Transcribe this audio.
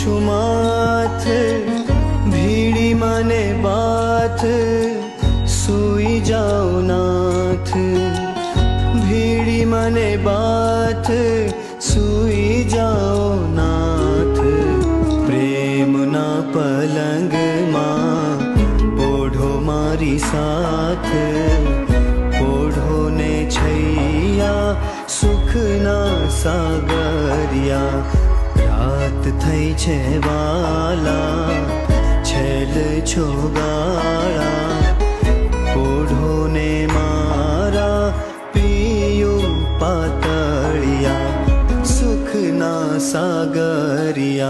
છું માથ ભીડી મને બાથ સૂઈ જાઓ નાથ ભીડી મને બાથ સૂઈ જાઓ નાથ પ્રેમના પલંગમાં ઓઢો મારી સાથ ઓઢો ને છૈયા સુખના સાગરિયા રાત થઈ છે વાલા છેલ છો ગાળા ઓઢો ને મારા પિયું પાતળિયા સુખના સાગરિયા।